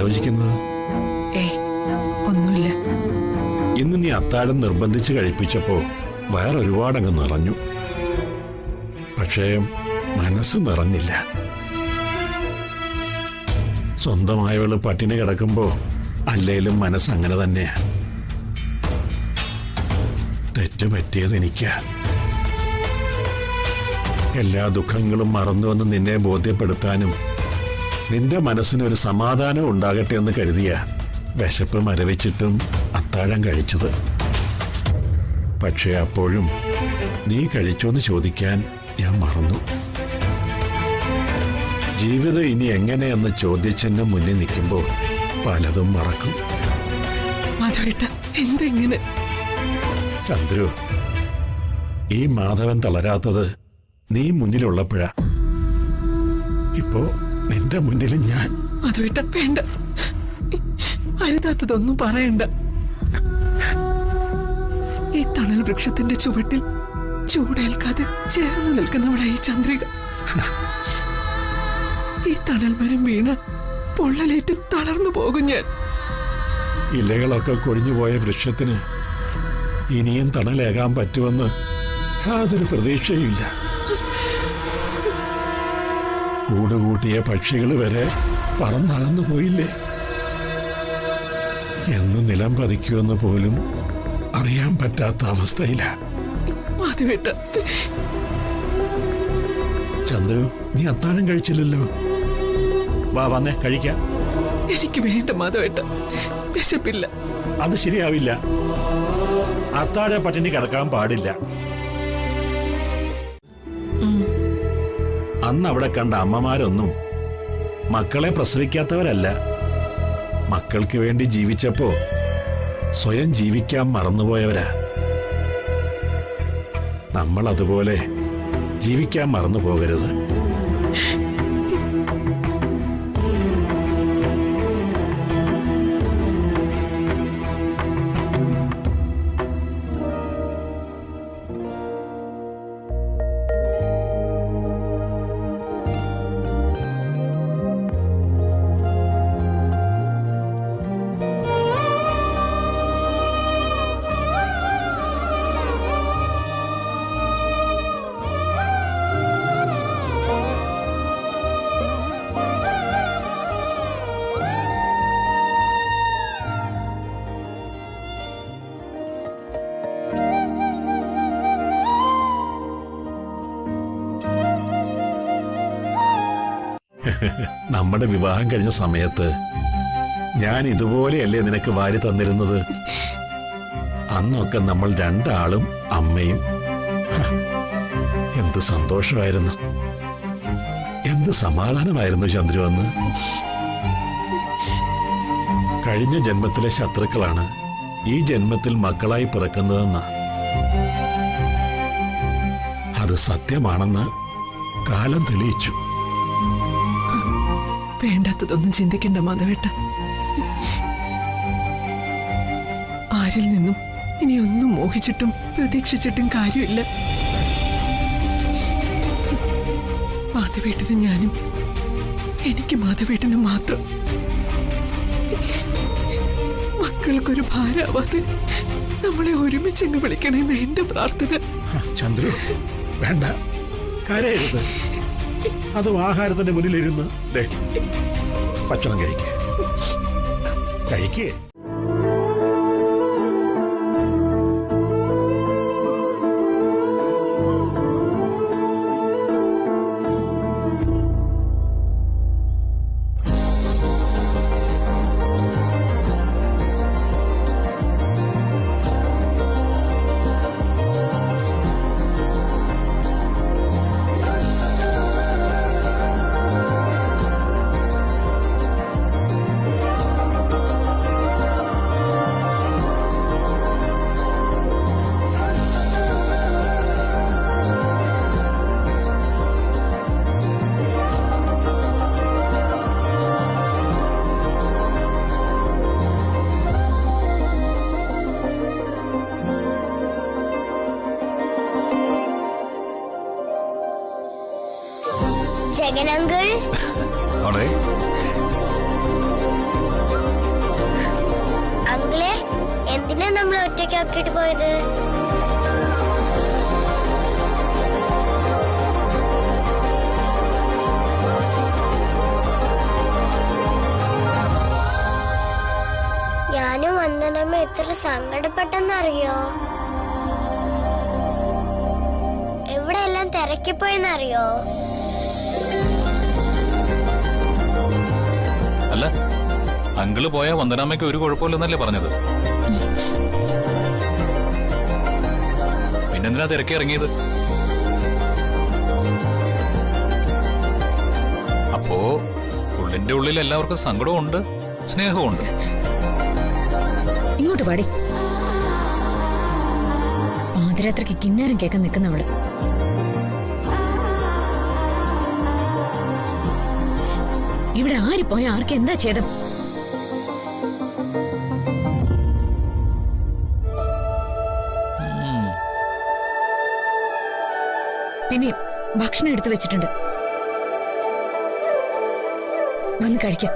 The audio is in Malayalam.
ആലോചിക്കുന്നത്? ഒന്നുമില്ല. ഇന്ന് നീ അത്താഴം നിർബന്ധിച്ച് കഴിപ്പിച്ചപ്പോ വയറൊരുപാടങ്ങ് നിറഞ്ഞു. പക്ഷേ മനസ്സ് നിറഞ്ഞില്ല. സ്വന്തമായവള് പട്ടിണി കിടക്കുമ്പോ അല്ലേലും മനസ്സ് അങ്ങനെ തന്നെയാ. തെറ്റ് പറ്റിയത് എനിക്കാ. എല്ലാ ദുഃഖങ്ങളും മറന്നുവെന്ന് നിന്നെ ബോധ്യപ്പെടുത്താനും നിന്റെ മനസ്സിനൊരു സമാധാനം ഉണ്ടാകട്ടെ എന്ന് കരുതിയ വിശപ്പ് മരവിച്ചിട്ടും അത്താഴം കഴിച്ചത്. പക്ഷേ അപ്പോഴും നീ കഴിച്ചോന്ന് ചോദിക്കാൻ ഞാൻ മറന്നു. ജീവിതം ഇനി എങ്ങനെയെന്ന് ചോദ്യചിഹ്നം മുന്നിൽ നിൽക്കുമ്പോൾ പലതും മറക്കും. എന്തെങ്ങനെ ചന്ദ്രു, ഈ മാധവൻ തളരാത്തത് നീ മുന്നിലുള്ളപ്പോഴാ. ഇപ്പോ നിന്റെ മുന്നിലും ഞാൻ. വേണ്ട, അരുതാത്തതൊന്നും പറയണ്ട. ഈ തണൽ വൃക്ഷത്തിന്റെ ചുവട്ടിൽ ചൂടേൽക്കാതെ ചേർന്ന് നിൽക്കുന്നവളായി ചന്ദ്രിക. ഈ തണൽ മരം വീണ് പൊള്ളലേറ്റ് തളർന്നു പോകും ഞാൻ. ഇലകളൊക്കെ കൊഴിഞ്ഞുപോയ വൃക്ഷത്തിന് ഇനിയും തണലേകാൻ പറ്റുമെന്ന് യാതൊരു പ്രതീക്ഷയില്ല. കൂടുകൂട്ടിയ പക്ഷികൾ വരെ പറന്നകന്നു പോയില്ലേ? എന്ന് നിലം പതിക്കുമെന്ന് പോലും അറിയാൻ പറ്റാത്ത അവസ്ഥയില. ചന്ദ്രു, നീ അത്താഴം കഴിച്ചില്ലല്ലോ. വാ, വന്നേ കഴിക്കാം. എനിക്ക് വേണ്ട മാധവേട്ട, വിശപ്പില്ല. അത് ശരിയാവില്ല. അത്താഴ പട്ടിണി കിടക്കാൻ പാടില്ല. അന്ന് അവിടെ കണ്ട അമ്മമാരൊന്നും മക്കളെ പ്രസവിക്കാത്തവരല്ല. മക്കൾക്ക് വേണ്ടി ജീവിച്ചപ്പോ സ്വയം ജീവിക്കാൻ മറന്നുപോയവരാ. നമ്മൾ അതുപോലെ ജീവിക്കാൻ മറന്നു പോകരുത്. നമ്മുടെ വിവാഹം കഴിഞ്ഞ സമയത്ത് ഞാൻ ഇതുപോലെയല്ലേ നിനക്ക് വാരി തന്നിരുന്നത്? അന്നൊക്കെ നമ്മൾ രണ്ടാളും അമ്മയും. എന്ത് സന്തോഷമായിരുന്നു, എന്ത് സമാധാനമായിരുന്നു ചന്ദ്രു അന്ന്. കഴിഞ്ഞ ജന്മത്തിലെ ശത്രുക്കളാണ് ഈ ജന്മത്തിൽ മക്കളായി പിറക്കുന്നതെന്ന അത് സത്യമാണെന്ന് കാലം തെളിയിച്ചു. വേണ്ടാത്തതൊന്നും ചിന്തിക്കണ്ട മാധവേട്ട. ആരിൽ നിന്നും ഇനി ഒന്നും മോഹിച്ചിട്ടും പ്രതീക്ഷിച്ചിട്ടും കാര്യമില്ല. മാധവേട്ടനും ഞാനും, എനിക്ക് മാധവേട്ടനും മാത്രം. മക്കൾക്കൊരു ഭാരമാവാതെ നമ്മളെ ഒരുമിച്ചങ്ങ് വിളിക്കണമെന്ന് എന്റെ പ്രാർത്ഥന. ചന്ദ്രു, വേണ്ട, കരയരുത്. അതും ആഹാരത്തിന്റെ മുന്നിലിരുന്ന് ഭക്ഷണം കഴിക്കേ. ജഗൻ അങ്കിൾ. എന്തിനാ നമ്മൾ ഒറ്റയ്ക്കാക്കിട്ട് പോയത്? ഞാനും വന്ദനമ്മ എത്ര സങ്കടപ്പെട്ടെന്നറിയോ? എവിടെ എല്ലാം തിരക്കിപ്പോയെന്നറിയോ? അല്ല, അങ്കിള് പോയ വന്ദനാമ്മയ്ക്ക് ഒരു കുഴപ്പമില്ലെന്നല്ലേ പറഞ്ഞത്? പിന്നെന്തിനാ തിരക്കി ഇറങ്ങിയത്? അപ്പോ ഉള്ളിന്റെ ഉള്ളിൽ എല്ലാവർക്കും സങ്കടവും ഉണ്ട്, സ്നേഹവും ഉണ്ട്. ഇങ്ങോട്ട് പാടി. പാതിരാത്രിക്ക് കിന്നാരം കേൾക്കാൻ നിൽക്കുന്നവള്. ഇവിടെ ആര് പോയ ആർക്ക് എന്താ ചെയ്തം? പിന്നെ ഭക്ഷണം എടുത്തു വെച്ചിട്ടുണ്ട്, വന്ന് കഴിക്കാം.